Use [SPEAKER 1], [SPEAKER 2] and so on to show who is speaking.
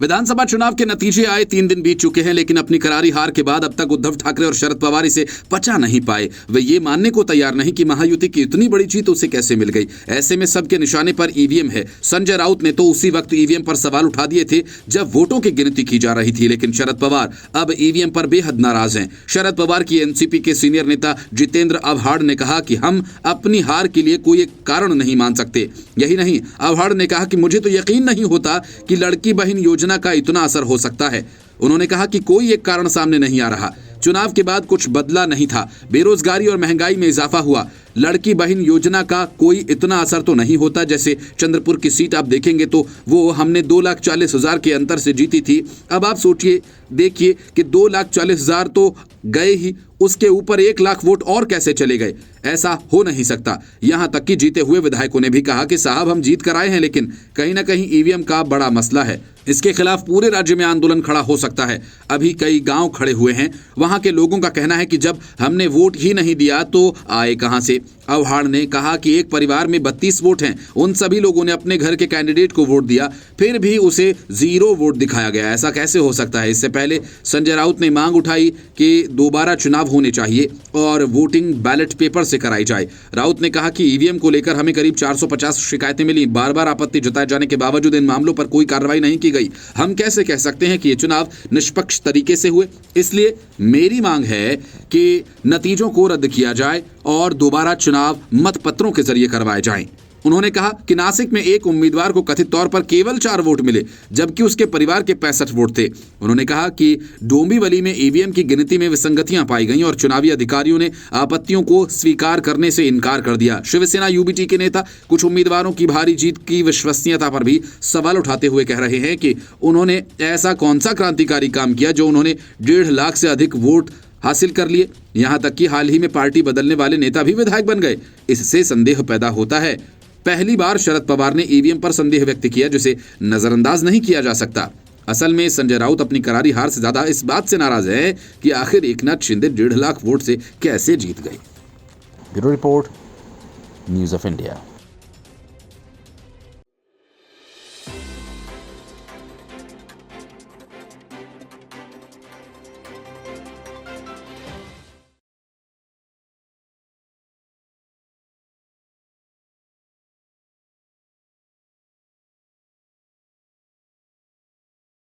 [SPEAKER 1] विधानसभा चुनाव के नतीजे आए 3 दिन बीत चुके हैं, लेकिन अपनी करारी हार के बाद अब तक उद्धव ठाकरे और शरद पवार इसे पचा नहीं पाए। वे ये मानने को तैयार नहीं कि महायुति की इतनी बड़ी जीत उसे कैसे मिल गई। ऐसे में सबके निशाने पर ईवीएम है। संजय राउत ने तो उसी वक्त ईवीएम पर सवाल उठा दिए थे जब वोटों की गिनती की जा रही थी, लेकिन शरद पवार अब ईवीएम पर बेहद नाराज हैं। शरद पवार की एनसीपी के सीनियर नेता जितेंद्र आव्हाड ने कहा कि हम अपनी हार के लिए कोई एक कारण नहीं मान सकते। यही नहीं, आव्हाड ने कहा कि मुझे तो यकीन नहीं होता कि लड़की बहन योजना का इतना असर हो सकता है। उन्होंने कहा कि कोई एक कारण सामने नहीं आ रहा। चुनाव के बाद कुछ बदला नहीं था। बेरोजगारी और महंगाई में इजाफा हुआ। लड़की बहन योजना का कोई इतना असर तो नहीं होता। जैसे चंद्रपुर की सीट आप देखेंगे तो वो हमने 2,40,000 के अंतर से जीती थी। अब आप सोचिए, देखिए कि 2,40,000 तो गए ही, उसके ऊपर 1 लाख वोट और कैसे चले गए। ऐसा हो नहीं सकता। यहां तक कि जीते हुए विधायकों ने भी कहा कि साहब हम जीत कर आए हैं, लेकिन कहीं ना कहीं ईवीएम का बड़ा मसला है। इसके खिलाफ पूरे राज्य में आंदोलन खड़ा हो सकता है। अभी कई गांव खड़े हुए हैं। वहां के लोगों का कहना है कि जब हमने वोट ही नहीं दिया तो आए कहां से। आव्हाड ने कहा कि एक परिवार में 32 वोट हैं। उन सभी लोगों ने अपने घर के कैंडिडेट को वोट दिया, फिर भी उसे 0 वोट दिखाया गया। ऐसा कैसे हो सकता है। इससे पहले संजय राउत ने मांग उठाई कि दोबारा चुनाव होने चाहिए और वोटिंग बैलेट पेपर से कराई जाए। राउत ने कहा कि ईवीएम को लेकर हमें करीब 450 शिकायतें मिली। बार बार आपत्ति जताए जाने के बावजूद इन मामलों पर कोई कार्रवाई नहीं की गई। हम कैसे कह सकते हैं कि ये चुनाव निष्पक्ष तरीके से हुए। इसलिए मेरी मांग है कि नतीजों को रद्द किया जाए और दोबारा चुनाव मतपत्रों के जरिए करवाए जाएं। उन्होंने कहा कि नासिक में एक उम्मीदवार को कथित तौर पर केवल 4 वोट मिले, जबकि उसके परिवार के 65 वोट थे। उन्होंने कहा कि डोंबिवली में ईवीएम की गिनती में विसंगतियां पाई गईं और चुनावी अधिकारियों ने आपत्तियों को स्वीकार करने से इनकार कर दिया। शिवसेना यूबीटी के नेता कुछ उम्मीदवारों की भारी जीत की विश्वसनीयता पर भी सवाल उठाते हुए कह रहे हैं कि उन्होंने ऐसा कौन सा क्रांतिकारी काम किया जो उन्होंने 1.5 लाख से अधिक वोट हासिल कर लिए। यहां तक कि हाल ही में पार्टी बदलने वाले नेता भी विधायक बन गए। इससे संदेह पैदा होता है। पहली बार शरद पवार ने ईवीएम पर संदेह व्यक्त किया, जिसे नजरअंदाज नहीं किया जा सकता। असल में संजय राउत अपनी करारी हार से ज्यादा इस बात से नाराज है कि आखिर एकनाथ शिंदे 1.5 लाख वोट से कैसे जीत गए।
[SPEAKER 2] Bureau report, news of India.